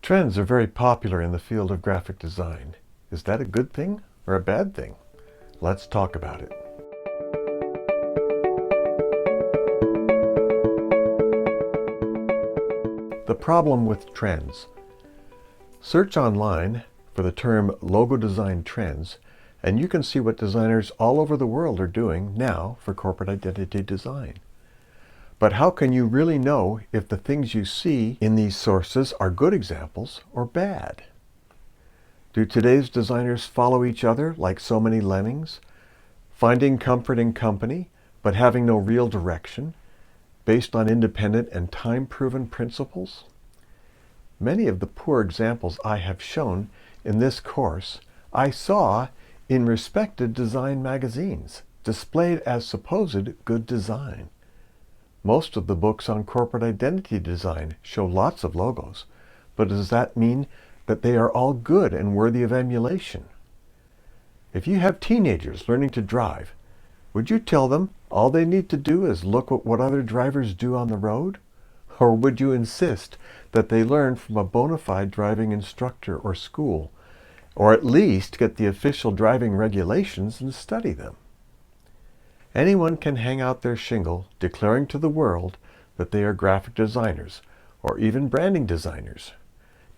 Trends are very popular in the field of graphic design. Is that a good thing or a bad thing? Let's talk about it. The problem with trends. Search online for the term logo design trends, and you can see what designers all over the world are doing now for corporate identity design. But how can you really know if the things you see in these sources are good examples or bad? Do today's designers follow each other like so many lemmings, finding comfort in company, but having no real direction, based on independent and time-proven principles? Many of the poor examples I have shown in this course I saw in respected design magazines, displayed as supposed good design. Most of the books on corporate identity design show lots of logos, but does that mean that they are all good and worthy of emulation? If you have teenagers learning to drive, would you tell them all they need to do is look at what other drivers do on the road? Or would you insist that they learn from a bona fide driving instructor or school, or at least get the official driving regulations and study them? Anyone can hang out their shingle declaring to the world that they are graphic designers or even branding designers.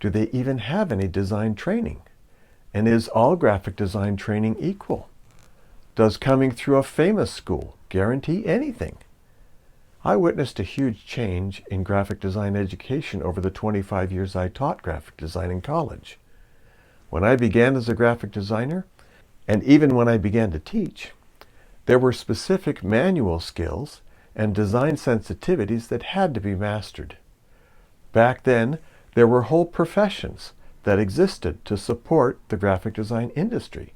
Do they even have any design training? And is all graphic design training equal? Does coming through a famous school guarantee anything? I witnessed a huge change in graphic design education over the 25 years I taught graphic design in college. When I began as a graphic designer, and even when I began to teach, there were specific manual skills and design sensitivities that had to be mastered. Back then, there were whole professions that existed to support the graphic design industry.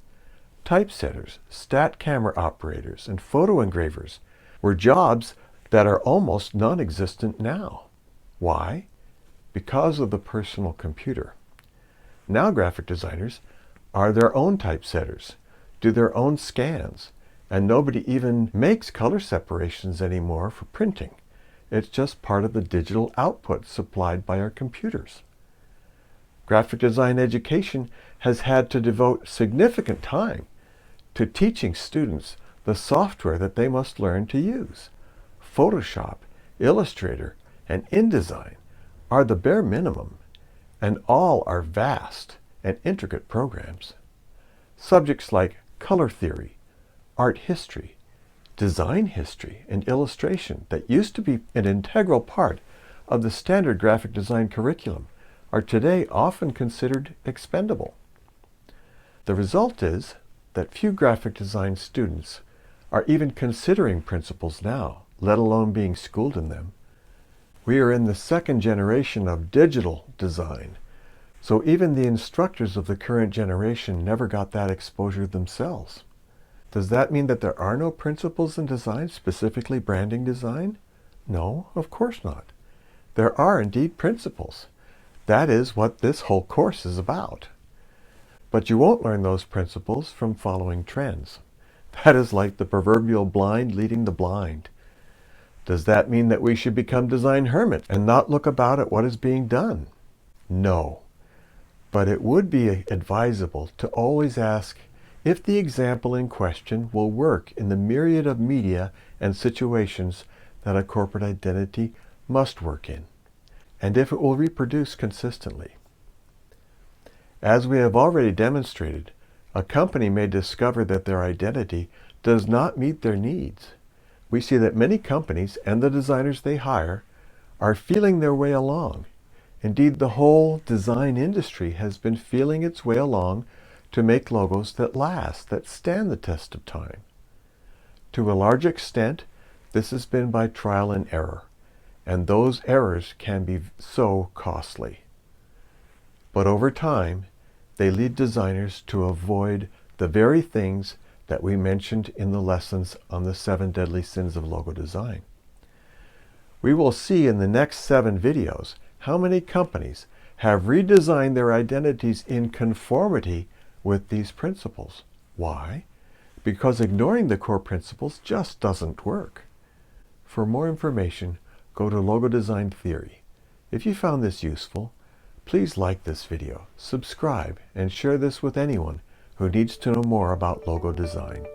Typesetters, stat camera operators, and photoengravers were jobs that are almost non-existent now. Why? Because of the personal computer. Now graphic designers are their own typesetters, do their own scans, and nobody even makes color separations anymore for printing. It's just part of the digital output supplied by our computers. Graphic design education has had to devote significant time to teaching students the software that they must learn to use. Photoshop, Illustrator, and InDesign are the bare minimum, and all are vast and intricate programs. Subjects like color theory, art history, design history, and illustration that used to be an integral part of the standard graphic design curriculum are today often considered expendable. The result is that few graphic design students are even considering principles now, let alone being schooled in them. We are in the second generation of digital design, so even the instructors of the current generation never got that exposure themselves. Does that mean that there are no principles in design, specifically branding design? No, of course not. There are indeed principles. That is what this whole course is about. But you won't learn those principles from following trends. That is like the proverbial blind leading the blind. Does that mean that we should become design hermits and not look about at what is being done? No. But it would be advisable to always ask if the example in question will work in the myriad of media and situations that a corporate identity must work in, and if it will reproduce consistently. As we have already demonstrated, a company may discover that their identity does not meet their needs. We see that many companies and the designers they hire are feeling their way along. Indeed, the whole design industry has been feeling its way along to make logos that last, that stand the test of time. To a large extent, this has been by trial and error, and those errors can be so costly. But over time, they lead designers to avoid the very things that we mentioned in the lessons on the 7 deadly sins of logo design. We will see in the next 7 videos how many companies have redesigned their identities in conformity with these principles. Why? Because ignoring the core principles just doesn't work. For more information, go to Logo Design Theory. If you found this useful, Please like this video, subscribe, and share this with anyone who needs to know more about logo design.